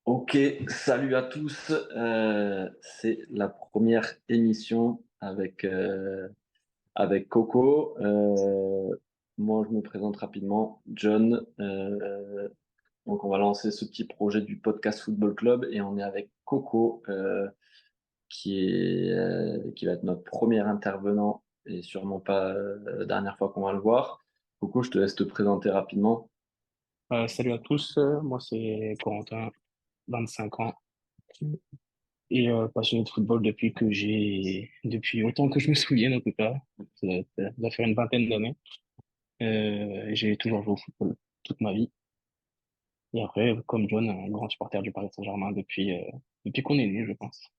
Ok, salut à tous. C'est la première émission avec Coco. Moi, je me présente rapidement, John. Donc, on va lancer ce petit projet du podcast Football Club et on est avec Coco, qui va être notre premier intervenant et sûrement pas la dernière fois qu'on va le voir. Coco, je te laisse te présenter rapidement. Salut à tous, moi c'est Corentin, 25 ans et passionné de football depuis autant que je me souvienne en tout cas, ça doit faire une vingtaine d'années. J'ai toujours joué au football toute ma vie et après, comme John, un grand supporter du Paris Saint-Germain depuis qu'on est né, je pense.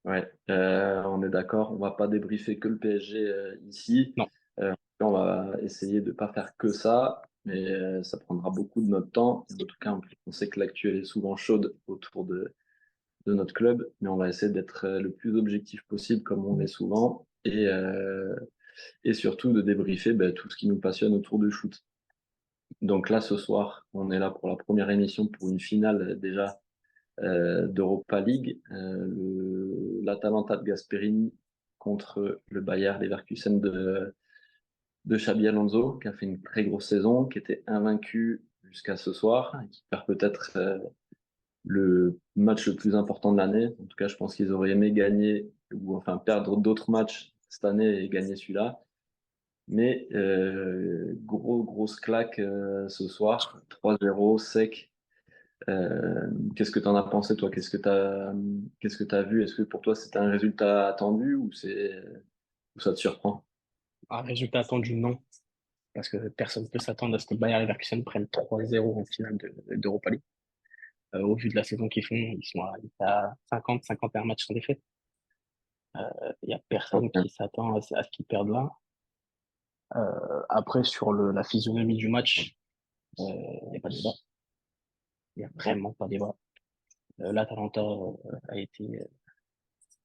Ouais, on est d'accord. On va pas débriefer que le PSG ici. Non, On va essayer de pas faire que ça, mais ça prendra beaucoup de notre temps. Et en tout cas, on sait que l'actuelle est souvent chaude autour de notre club, mais on va essayer d'être le plus objectif possible, comme on l'est souvent, et surtout de débriefer tout ce qui nous passionne autour du foot. Donc là, ce soir, on est là pour la première émission pour une finale déjà d'Europa League, l'Atalanta de Gasperini contre le Bayer Leverkusen de Xabi Alonso, qui a fait une très grosse saison, qui était invaincu jusqu'à ce soir, et qui perd peut-être le match le plus important de l'année. En tout cas, je pense qu'ils auraient aimé gagner, ou enfin perdre d'autres matchs cette année et gagner celui-là. Mais grosse claque ce soir, 3-0 sec. Qu'est-ce que tu en as pensé, toi? Qu'est-ce que tu as vu? Est-ce que pour toi, c'était un résultat attendu ou ça te surprend? un résultat attendu, non, parce que personne ne peut s'attendre à ce que Bayer Leverkusen prenne 3-0 en finale d'Europa League. Au vu de la saison qu'ils font, ils sont à 50-51 matchs sans défaite. Il y a personne Ok. qui s'attend à ce qu'ils perdent là. Après, sur la physionomie du match, il n'y a pas de débat. Il n'y a vraiment pas de débat. L'Atalanta a été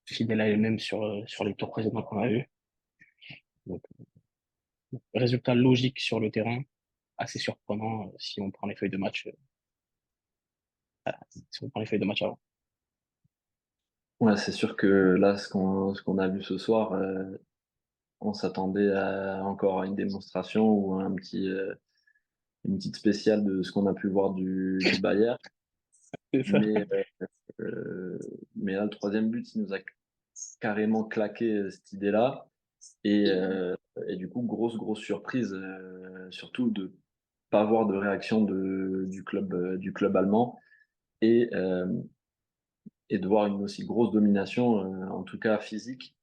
fidèle à elle-même sur les tours précédents qu'on a eu. Donc, résultat logique sur le terrain, assez surprenant si on prend les feuilles de match, si on prend les feuilles de match avant. Ouais, c'est sûr que là, ce qu'on a vu ce soir, on s'attendait à encore à une démonstration ou à une petite spéciale de ce qu'on a pu voir du Bayern. C'est ça. Mais, euh, mais là, le troisième but, il nous a carrément claqué cette idée-là. Et du coup, grosse surprise, surtout de pas avoir de réaction du club allemand et, euh, et de voir une aussi grosse domination, en tout cas physique,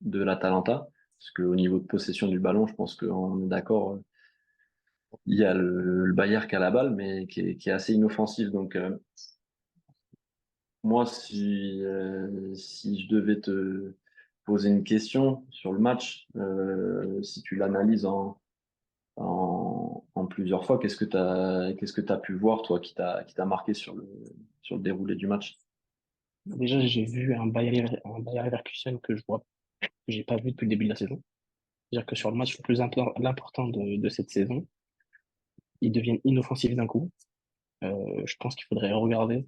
de l'Atalanta. Parce qu'au niveau de possession du ballon, je pense qu'on est d'accord, il y a le Bayern qui a la balle, mais qui est assez inoffensif. Donc, moi, si je devais te poser une question sur le match, si tu l'analyses en plusieurs fois, qu'est-ce que tu as pu voir, toi, qui t'a marqué sur le déroulé du match? Déjà, j'ai vu un Bayer Leverkusen que j'ai pas vu depuis le début de la saison. C'est-à-dire que sur le match le plus l'important de cette saison, ils deviennent inoffensifs d'un coup. Je pense qu'il faudrait regarder,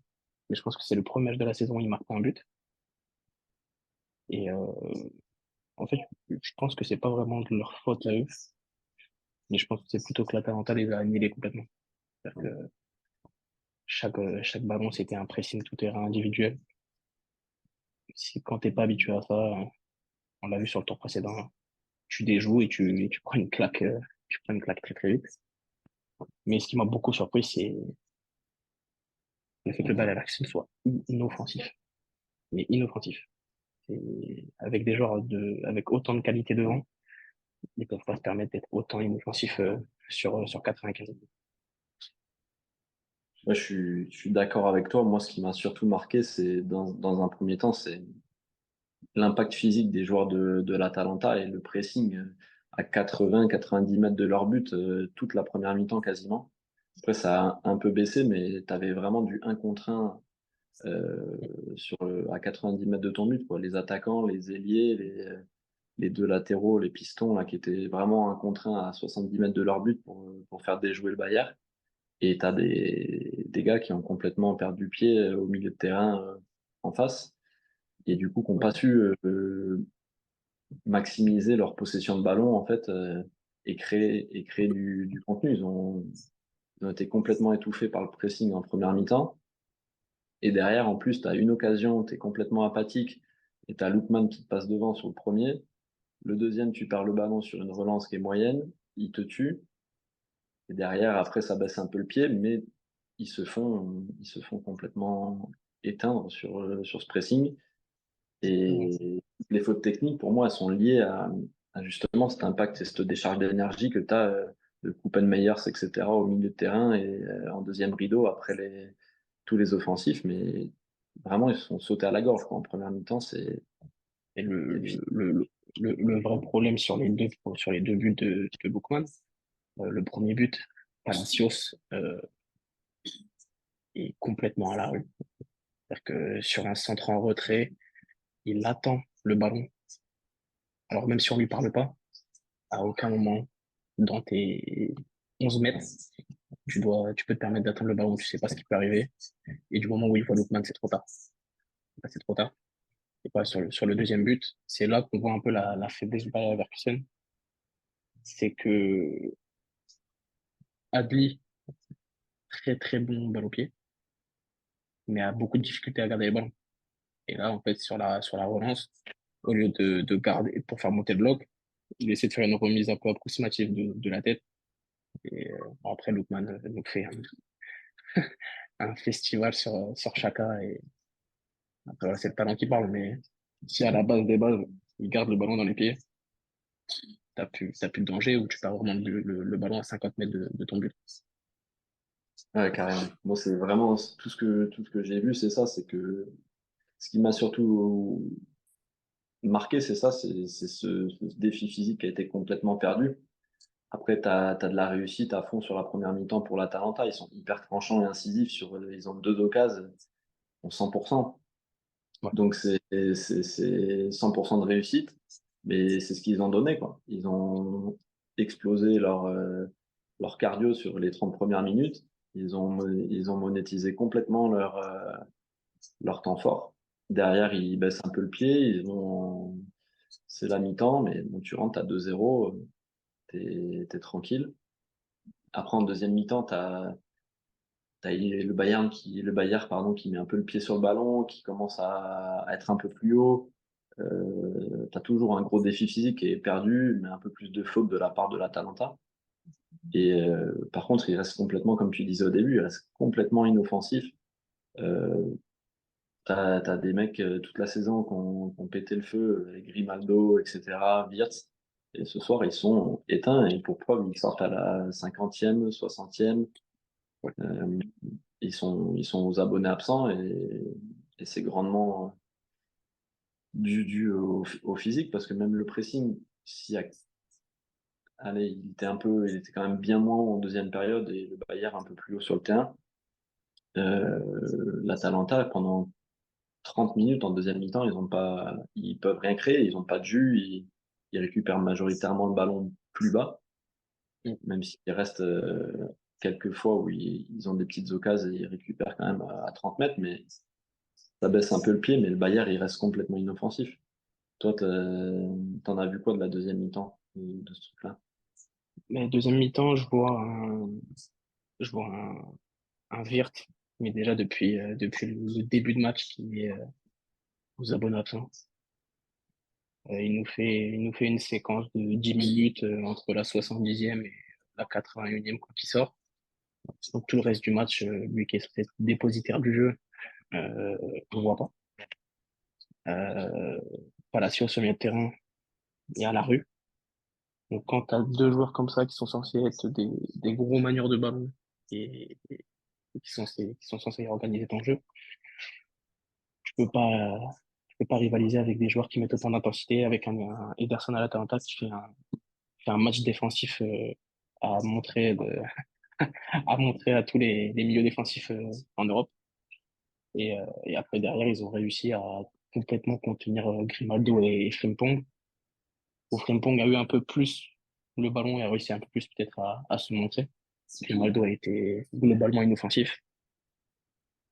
mais je pense que c'est le premier match de la saison où ils marquent pas un but. Et en fait, je pense que c'est pas vraiment de leur faute à eux, mais je pense que c'est plutôt que l'Atalanta les a annihilés complètement. C'est-à-dire que chaque ballon, c'était un pressing tout-terrain individuel. Si, quand t'es pas habitué à ça, on l'a vu sur le tour précédent, tu déjoues et tu prends une claque, tu prends une claque très très vite. Mais ce qui m'a beaucoup surpris, c'est le fait que le Bayer Leverkusen soit inoffensif. Mais inoffensif. Avec des joueurs avec autant de qualité devant, ils peuvent pas se permettre d'être autant inoffensifs sur 95 minutes. Moi, je suis d'accord avec toi. Moi, ce qui m'a surtout marqué, c'est dans un premier temps, c'est l'impact physique des joueurs de l'Atalanta et le pressing à 80-90 mètres de leur but toute la première mi-temps quasiment. Après, ça a un peu baissé, mais tu avais vraiment du 1 contre 1 à 90 mètres de ton but, quoi. Les attaquants, les ailiers, les deux latéraux, les pistons, là, qui étaient vraiment un contre un à 70 mètres de leur but pour faire déjouer le Bayern. Et tu as des gars qui ont complètement perdu pied au milieu de terrain en face. Et du coup, qui n'ont Ouais. pas su maximiser leur possession de ballon, en fait, et créer du contenu. Ils ont été complètement étouffés par le pressing en première mi-temps. Et derrière, en plus, tu as une occasion, tu es complètement apathique, et tu as Lookman qui te passe devant sur le premier. Le deuxième, tu perds le ballon sur une relance qui est moyenne, il te tue. Et derrière, après, ça baisse un peu le pied, mais ils se font complètement éteindre sur ce pressing. Ouais. Et les fautes techniques, pour moi, elles sont liées à justement cet impact et cette décharge d'énergie que tu as de Koopmeiners, etc., au milieu de terrain et en deuxième rideau après tous les offensifs. Mais vraiment, ils se sont sautés à la gorge, quoi. En première mi-temps, Et c'est difficile. le vrai problème sur les deux buts de Boukman, le premier but, Palacios est complètement à la rue. C'est-à-dire que sur un centre en retrait, il attend le ballon. Alors même si on lui parle pas, à aucun moment dans tes 11 mètres, tu peux te permettre d'attendre le ballon, tu sais pas ce qui peut arriver. Et du moment où il voit Lookman, c'est trop tard. C'est trop tard. Et pas sur le deuxième but, c'est là qu'on voit un peu la faiblesse du Bayer Leverkusen. C'est que Adli, très très bon balle au pied, mais a beaucoup de difficultés à garder les ballons. Et là, en fait, sur la relance, au lieu de garder pour faire monter le bloc, il essaie de faire une remise un peu approximative de la tête. Et après, Lookman nous fait un festival sur Chaka. Et après, voilà, c'est le talent qui parle. Mais si à la base des bases, il garde le ballon dans les pieds, t'as plus de danger ou tu perds vraiment le ballon à 50 mètres de ton but. Ouais, carrément. Moi, c'est vraiment tout ce que j'ai vu, c'est ça, c'est que ce qui m'a surtout marqué, c'est ça, c'est ce défi physique qui a été complètement perdu. Après, tu as de la réussite à fond sur la première mi-temps pour l'Atalanta. Ils sont hyper tranchants et incisifs ils ont deux occasions, ont 100%. Ouais. Donc, c'est 100% de réussite, mais c'est ce qu'ils ont donné, quoi. Ils ont explosé leur cardio sur les 30 premières minutes. Ils ont monétisé complètement leur temps fort. Derrière, ils baissent un peu le pied. C'est la mi-temps, mais bon, tu rentres à 2-0, t'es tranquille. Après, en deuxième mi-temps, t'as le Bayern, pardon, qui met un peu le pied sur le ballon, qui commence à être un peu plus haut. T'as toujours un gros défi physique qui est perdu, mais un peu plus de fautes de la part de l'Atalanta. Et par contre, il reste complètement, comme tu disais au début, il reste complètement inoffensif. Euh, t'as des mecs toute la saison qui ont pété le feu, Grimaldo, etc., Wirtz. Et ce soir, ils sont éteints et pour preuve, ils sortent à la 50e, 60e. Ouais. Euh, ils sont aux abonnés absents et c'est grandement dû au physique parce que même le pressing, allez, il était quand même bien moins en deuxième période et le Bayern un peu plus haut sur le terrain. L'Atalanta, pendant 30 minutes en deuxième mi-temps, ils peuvent rien créer, ils n'ont pas de jus, ils récupèrent majoritairement le ballon plus bas, Mm. même s'il reste quelques fois où ils ont des petites occasions et ils récupèrent quand même à 30 mètres, mais ça baisse un peu le pied, mais le Bayern, il reste complètement inoffensif. Toi, t'en as vu quoi de la deuxième mi-temps de ce truc-là? Mais deuxième mi-temps, je vois un Wirtz, mais déjà depuis le début de match qui est aux abonnés absents. Il nous fait une séquence de 10 minutes entre la 70e et la 81e quand il sort. Donc tout le reste du match, lui qui est censé être dépositaire du jeu, on voit pas. Euh, Palacios sur le milieu de terrain, il y a la rue. Donc quand tu as deux joueurs comme ça qui sont censés être des gros manieurs de ballon et qui sont censés organiser ton jeu, tu peux pas, tu peux pas rivaliser avec des joueurs qui mettent autant d'intensité, avec un Ederson à l'Atalanta qui fait un match défensif à montrer à montrer à tous les milieux défensifs en Europe. Et après, derrière, ils ont réussi à complètement contenir Grimaldo et Frimpong. où Frimpong a eu un peu plus le ballon et a réussi un peu plus peut-être à se montrer. Grimaldo a été globalement inoffensif.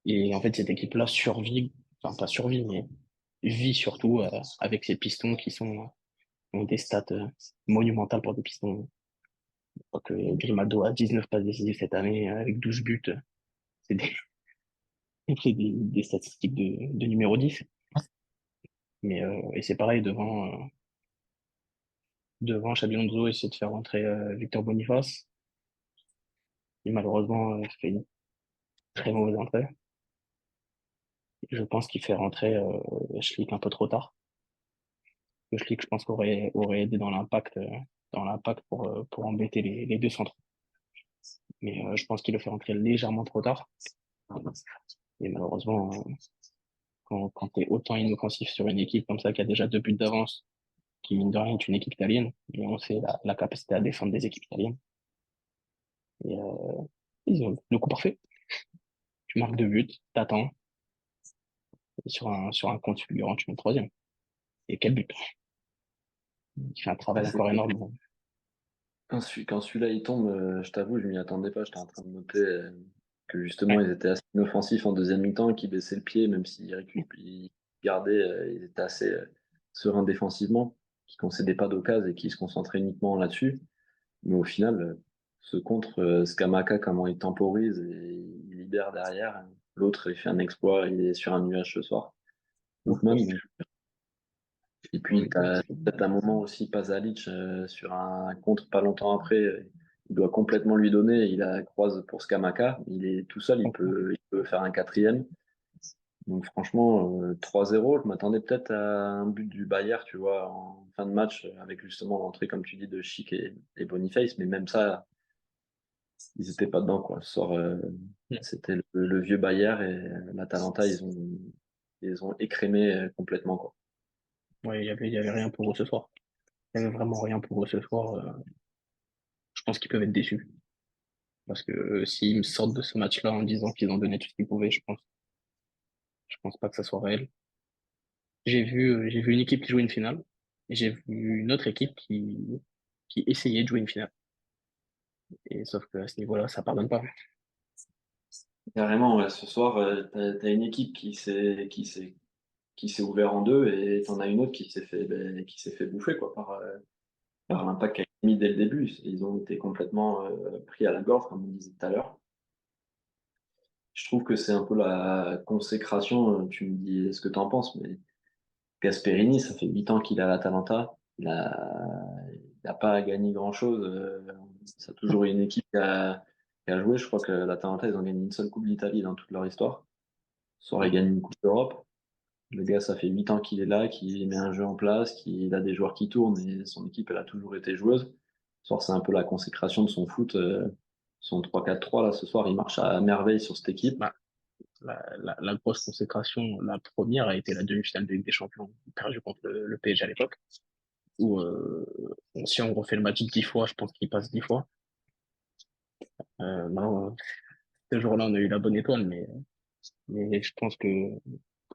Et en fait, cette équipe-là survit, enfin pas survit, mais vit surtout avec ces pistons qui ont des stats monumentales pour des pistons. Je crois que Grimaldo a 19 passes décisives cette année avec 12 buts. C'est des, c'est des statistiques de numéro 10. Mais, et c'est pareil devant Xabi Alonso essaie de faire rentrer Victor Boniface. Il malheureusement fait une très mauvaise entrée. Je pense qu'il fait rentrer Schlick un peu trop tard. Le Schlick, je pense aurait aidé dans l'impact pour embêter les deux centres. Mais je pense qu'il le fait rentrer légèrement trop tard. Et malheureusement, quand tu es autant inoffensif sur une équipe comme ça qui a déjà 2 buts d'avance, qui mine de rien est une équipe italienne, et on sait la capacité à défendre des équipes italiennes. Et ils ont le coup parfait. Tu marques 2 buts, t'attends, et sur un compte fulgurant, tu mets le troisième. Et quel but! Il fait un Ouais, travail c'est encore énorme. quand celui-là il tombe, je t'avoue, je m'y attendais pas. J'étais en train de noter que justement Ouais, ils étaient assez inoffensifs en deuxième mi-temps et qu'ils baissaient le pied, même s'ils ils gardaient, ils étaient assez sereins défensivement, qui concédaient pas d'occasion et qui se concentraient uniquement là-dessus. Mais au final, ce contre Scamacca, comment il temporise et il libère derrière. L'autre, il fait un exploit, il est sur un nuage ce soir. Lookman. Et puis, tu as peut-être un moment aussi, Pasalic, sur un contre pas longtemps après, il doit complètement lui donner. Il a croise pour Scamacca. Il est tout seul, il peut faire un quatrième. Donc, franchement, 3-0, je m'attendais peut-être à un but du Bayern, tu vois, en fin de match, avec justement l'entrée, comme tu dis, de Chic et Boniface. Mais même ça, ils étaient pas dedans, quoi. Ce soir, c'était le vieux Bayern et l'Atalanta, ils ont écrémé complètement, quoi. ouais, il y avait rien pour eux ce soir. Il y avait vraiment rien pour eux ce soir. Je pense qu'ils peuvent être déçus. Parce que s'ils me sortent de ce match-là en disant qu'ils ont donné tout ce qu'ils pouvaient, je pense pas que ça soit réel. J'ai vu une équipe qui jouait une finale, et j'ai vu une autre équipe qui essayait de jouer une finale. Et sauf que à ce niveau-là, ça pardonne pas. Carrément, ouais. Ce soir, t'as une équipe qui s'est ouvert en deux et t'en as une autre qui s'est fait bouffer quoi, par l'impact qu'a mis dès le début. Ils ont été complètement pris à la gorge, comme on disait tout à l'heure. Je trouve que c'est un peu la consécration. Tu me dis ce que tu en penses, mais Gasperini, ça fait 8 ans qu'il est à l'Atalanta. Il a pas gagné grand-chose. Ça a toujours eu une équipe qui a joué. Je crois que l'Atalanta, ils ont gagné une seule Coupe d'Italie dans toute leur histoire. Ça aurait gagné une Coupe d'Europe. Le gars, ça fait 8 ans qu'il est là, qu'il met un jeu en place, qu'il a des joueurs qui tournent et son équipe, elle a toujours été joueuse. Ce soir, c'est un peu la consécration de son foot. Son 3-4-3, là, ce soir, il marche à merveille sur cette équipe. Bah, la grosse consécration, la première a été la demi-finale de Ligue des Champions, perdue contre le PSG à l'époque, où si on refait le match 10 fois, je pense qu'il passe 10 fois. Non, ce jour-là, on a eu la bonne étoile, mais je pense que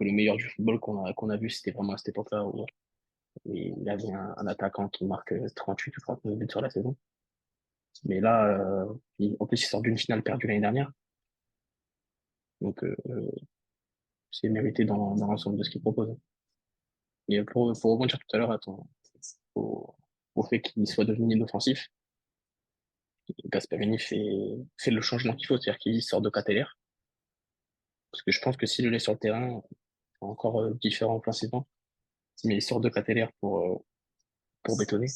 le meilleur du football qu'on a vu, c'était vraiment à cette époque-là où il y avait un attaquant qui marque 38 ou 39 buts sur la saison. Mais là, en plus, il sort d'une finale perdue l'année dernière. Donc, c'est mérité dans l'ensemble de ce qu'il propose. Et pour rebondir tout à l'heure au, au fait qu'il soit devenu inoffensif, Gasperini fait le changement qu'il faut, c'est-à-dire qu'il sort de Cateller. Parce que je pense que s'il le laisse sur le terrain, c'est encore différent offensivement. Mais il sort de Cateller pour bétonner,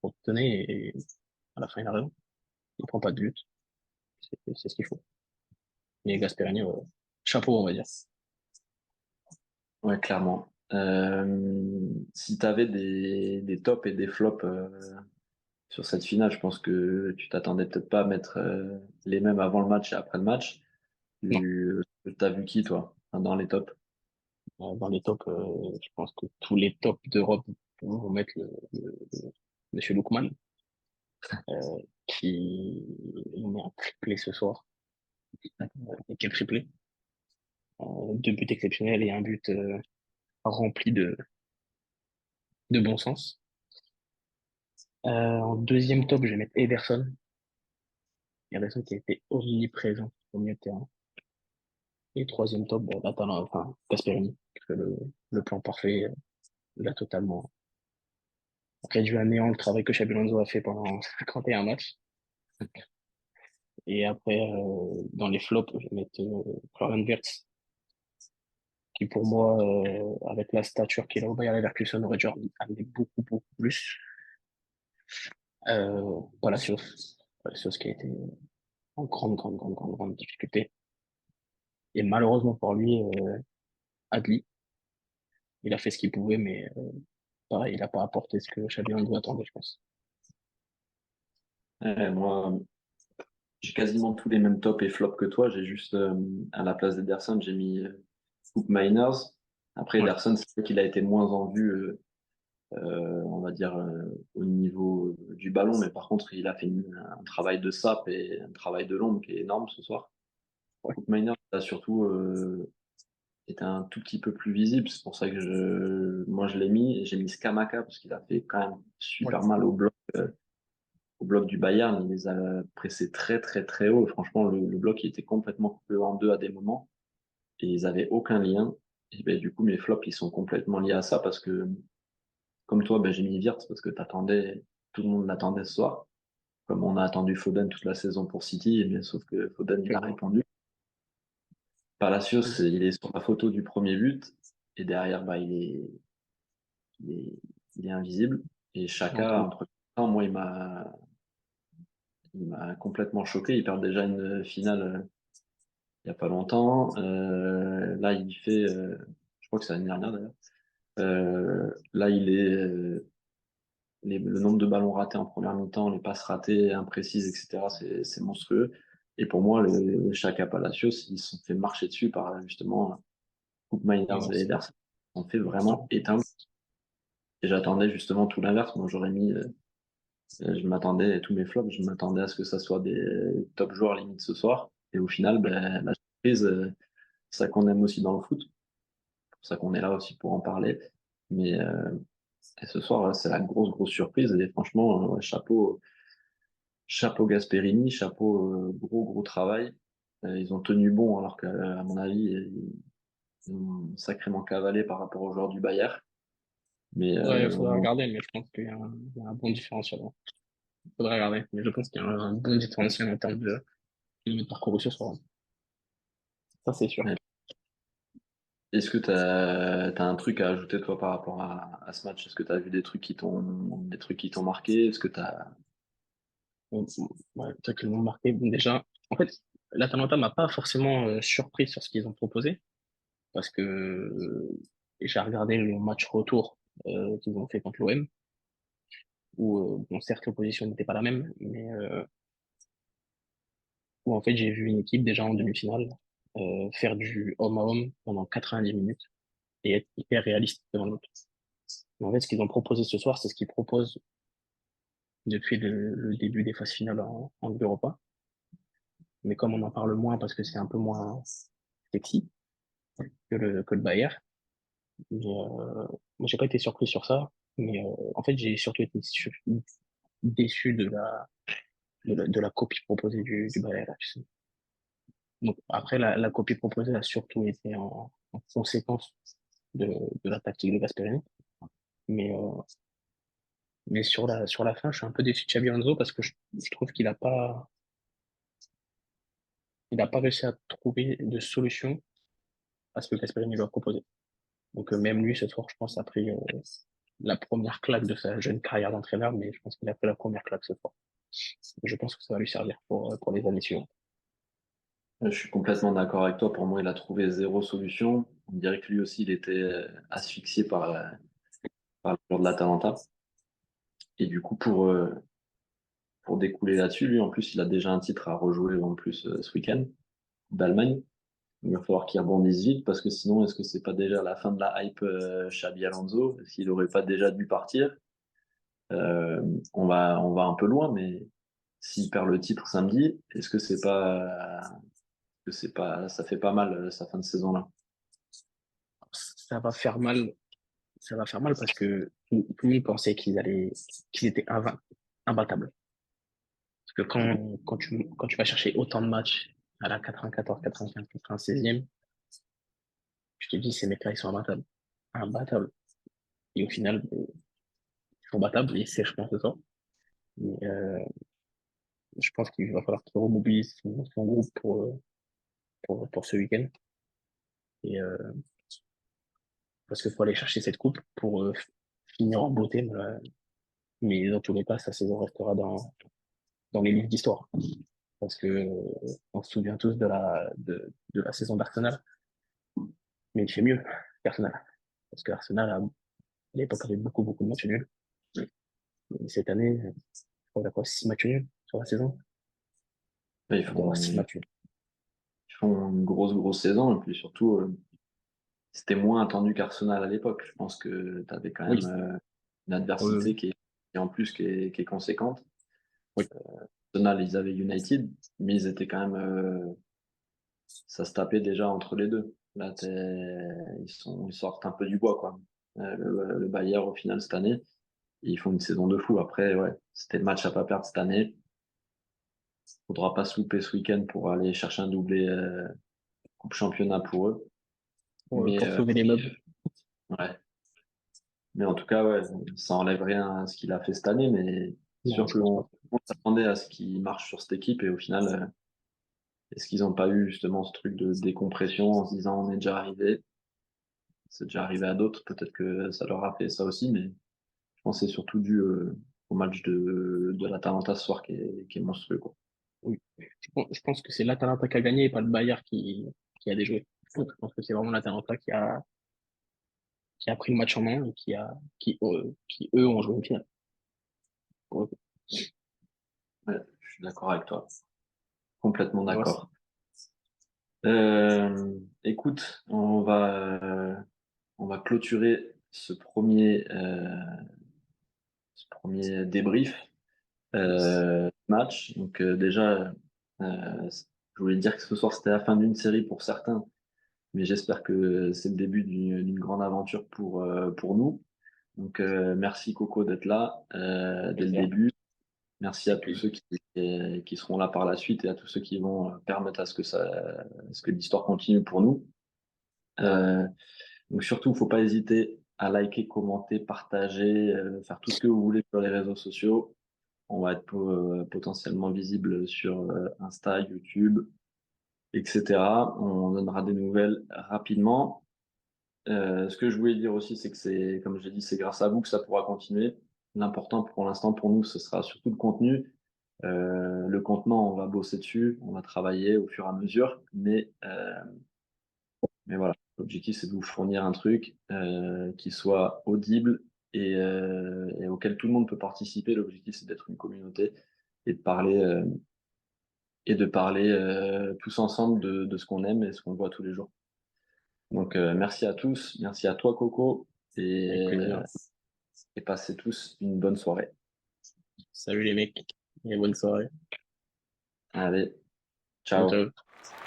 pour bétonner, et à la fin, il a raison. Il prend pas de but. C'est ce qu'il faut. Mais Gasperini, chapeau, on va dire. Ouais, clairement. Si tu avais des tops et des flops sur cette finale, je pense que tu t'attendais peut-être pas à mettre les mêmes avant le match et après le match. Non. T'as vu qui, toi, dans les tops? Dans les tops, je pense que tous les tops d'Europe vont mettre Monsieur Lookman, qui met un triplé ce soir. Et quel triplé? 2 buts exceptionnels et un but rempli de bon sens. En deuxième top, je vais mettre Ederson. Ederson qui a été omniprésent au milieu de terrain. Et troisième top, enfin, Gasperini, qui fait le plan parfait. Il a totalement réduit à néant le travail que Xabi Alonso a fait pendant 51 matchs. Et après, dans les flops, je vais mettre Florian Wirtz, qui pour moi, avec la stature qu'il a au Bayer Leverkusen, aurait dû amener beaucoup, beaucoup plus. Palacios. Palacios qui a été en grande, grande, grande, grande, grande difficulté. Et malheureusement pour lui, Adli, il a fait ce qu'il pouvait, mais pareil, il n'a pas apporté ce que Xabi Alonso attendait, je pense. Moi, j'ai quasiment tous les mêmes tops et flops que toi. J'ai juste, à la place d'Ederson, j'ai mis Coop Miners. Après, Ouais, Ederson, c'est vrai qu'il a été moins en vue, on va dire, au niveau du ballon. Mais par contre, il a fait un travail de sape et un travail de l'ombre qui est énorme ce soir. ouais, Coop Miners a surtout été un tout petit peu plus visible. C'est pour ça que moi, je l'ai mis. Et j'ai mis Skamaka parce qu'il a fait quand même ouais. super mal au bloc du Bayern. Il les a pressés très, très, très haut. Franchement, le bloc, il était complètement coupé en deux à des moments et ils avaient aucun lien. Et ben, du coup, mes flops, ils sont complètement liés à ça parce que, comme toi, ben, j'ai mis Wirtz parce que tout le monde l'attendait ce soir. Comme on a attendu Foden toute la saison pour City, et bien, sauf que Foden, il a Clairement. répondu. Palacios, Mhm. il est sur la photo du premier but et derrière, bah, il est, il est invisible. Et Un Chaka, trou. entre temps, moi, il m'a complètement choqué. Il perd déjà une finale il n'y a pas longtemps. Là, je crois que c'est l'année dernière d'ailleurs. Là, le nombre de ballons ratés en première mi-temps, les passes ratées, imprécises, etc., c'est monstrueux. Et pour moi, le Chaka Palacios, ils se sont fait marcher dessus par justement Koop Miners et Miners. Ederson. Ils se sont fait Ouais. vraiment éteindre. Et j'attendais justement tout l'inverse. Moi, je m'attendais, tous mes flops, je m'attendais à ce que ça soit des top joueurs limite ce soir. Et au final, ben, la surprise, c'est ça qu'on aime aussi dans le foot. C'est pour ça qu'on est là aussi pour en parler. Mais et ce soir, c'est la grosse, grosse surprise. Et franchement, chapeau Gasperini, chapeau gros, gros travail. Ils ont tenu bon, alors qu'à mon avis, ils ont sacrément cavalé par rapport aux joueurs du Bayern. Mais Ouais, il faudra regarder, mais je pense qu'il y a un bon différentiel. Il faudra regarder, mais je pense qu'il y a un bon différentiel en termes de kilomètres parcourus ce soir. Ça, c'est sûr. est-ce que tu as un truc à ajouter toi par rapport à ce match? Est-ce que tu as vu des trucs qui t'ont marqué? Est-ce que tu as... Bon, ouais, toi qui m'ont marqué, bon, déjà, en fait, l'Atalanta m'a pas forcément surpris sur ce qu'ils ont proposé, parce que j'ai regardé le match retour qu'ils ont fait contre l'OM, où, bon, certes, l'opposition n'était pas la même, mais où en fait, j'ai vu une équipe déjà en demi-finale faire du homme à homme pendant 90 minutes et être hyper réaliste devant l'autre. Mais en fait, ce qu'ils ont proposé ce soir, c'est ce qu'ils proposent depuis le début des phases finales en Ligue Europa. Mais comme on en parle moins parce que c'est un peu moins sexy que le Bayern, mais, moi, j'ai pas été surpris sur ça. Mais en fait, j'ai surtout été déçu de la copie proposée du Bayern. Donc, après, la copie proposée a surtout été en conséquence de la tactique de Gasperini. Mais, sur la fin, je suis un peu déçu de Xabi Alonso parce que je trouve il a pas réussi à trouver de solution à ce que Gasperini lui a proposé. Donc, même lui, ce soir, je pense, a pris la première claque de sa jeune carrière d'entraîneur, mais je pense qu'il a pris la première claque ce soir. Je pense que ça va lui servir pour les années suivantes. Je suis complètement d'accord avec toi. Pour moi, il a trouvé zéro solution. On dirait que lui aussi, il était asphyxié par le joueur de l'Atalanta. Et du coup, pour découler là-dessus, lui, en plus, il a déjà un titre à rejouer en plus ce week-end d'Allemagne. Il va falloir qu'il rebondisse vite parce que sinon, est-ce que c'est pas déjà la fin de la hype Xabi Alonso? S'il n'aurait pas déjà dû partir? Euh, on va un peu loin, mais s'il perd le titre samedi, est-ce que c'est pas, ça fait pas mal sa fin de saison là? Ça va faire mal, ça va faire mal parce que tout le monde pensait qu'ils étaient invaincus. imbattable. Parce que quand tu vas chercher autant de matchs à la 94, 95, 96e, je te dis, ces mecs-là, ils sont imbattables. Imbattables. Et au final, ils sont battables, et c'est, je pense, ça. Mais je pense qu'il va falloir qu'il remobilise son groupe pour ce week-end. Et, parce qu'il faut aller chercher cette coupe pour finir en beauté. Mais dans tous les cas, sa saison restera dans les livres d'histoire. Parce que on se souvient tous de la saison d'Arsenal, mais il fait mieux qu'Arsenal. Parce qu'Arsenal, à l'époque, avait beaucoup, beaucoup de matchs nuls. Mais cette année, je crois qu'il y a quoi, 6 matchs nuls sur la saison? Ouais, Il doit y avoir 6 matchs nuls. ils font une grosse, grosse saison. Et puis surtout, c'était moins attendu qu'Arsenal à l'époque. Je pense que tu avais quand Oui, même une adversité oui, qui en plus qui est conséquente. oui. Arsenal, ils avaient United, mais ils étaient quand même. Ça se tapait déjà entre les deux. Là, ils sortent un peu du bois, quoi. Le Bayern, au final, cette année, ils font une saison de fou. Après, ouais, c'était le match à pas perdre cette année. Faudra pas se louper ce week-end pour aller chercher un doublé Coupe Championnat pour eux. Mais, Pour sauver les meubles. ouais. Mais en tout cas, ouais, ça enlève rien à ce qu'il a fait cette année, mais c'est Non, sûr je pense qu'on pas. on s'attendait à ce qu'il marche sur cette équipe et au final, est-ce qu'ils n'ont pas eu justement ce truc de décompression en se disant on est déjà arrivé? C'est déjà arrivé à d'autres, peut-être que ça leur a fait ça aussi, mais je pense que c'est surtout dû au match de l'Atalanta ce soir qui est monstrueux, quoi. Oui. Je pense que c'est l'Atalanta qui a gagné et pas le Bayern qui a déjoué. Je pense que c'est vraiment l'Atalanta qui a pris le match en main et qui eux, ont joué au final. Pour le coup. Ouais, je suis d'accord avec toi, complètement Et voilà. d'accord. Écoute, on va clôturer ce premier débrief match. Donc déjà, je voulais dire que ce soir c'était la fin d'une série pour certains, mais j'espère que c'est le début d'une grande aventure pour nous. Donc merci Coco d'être là dès le Plaisir. début. Merci à Avec tous plaisir. ceux qui seront là par la suite et à tous ceux qui vont permettre à ce que l'histoire continue pour nous. Euh, donc surtout, il ne faut pas hésiter à liker, commenter, partager, faire tout ce que vous voulez sur les réseaux sociaux. On va être potentiellement visible sur Insta, YouTube, etc. On donnera des nouvelles rapidement. Ce que je voulais dire aussi, c'est que comme j'ai dit, c'est grâce à vous que ça pourra continuer. L'important pour l'instant pour nous, ce sera surtout le contenu. Le contenant, on va bosser dessus, on va travailler au fur et à mesure, mais voilà, l'objectif c'est de vous fournir un truc qui soit audible et auquel tout le monde peut participer. L'objectif c'est d'être une communauté et de parler tous ensemble de ce qu'on aime et ce qu'on voit tous les jours. Donc merci à tous, merci à toi Coco Avec plaisir. et passez tous une bonne soirée. Salut les mecs. Et bonne soirée. Allez, Ciao, ciao. ciao.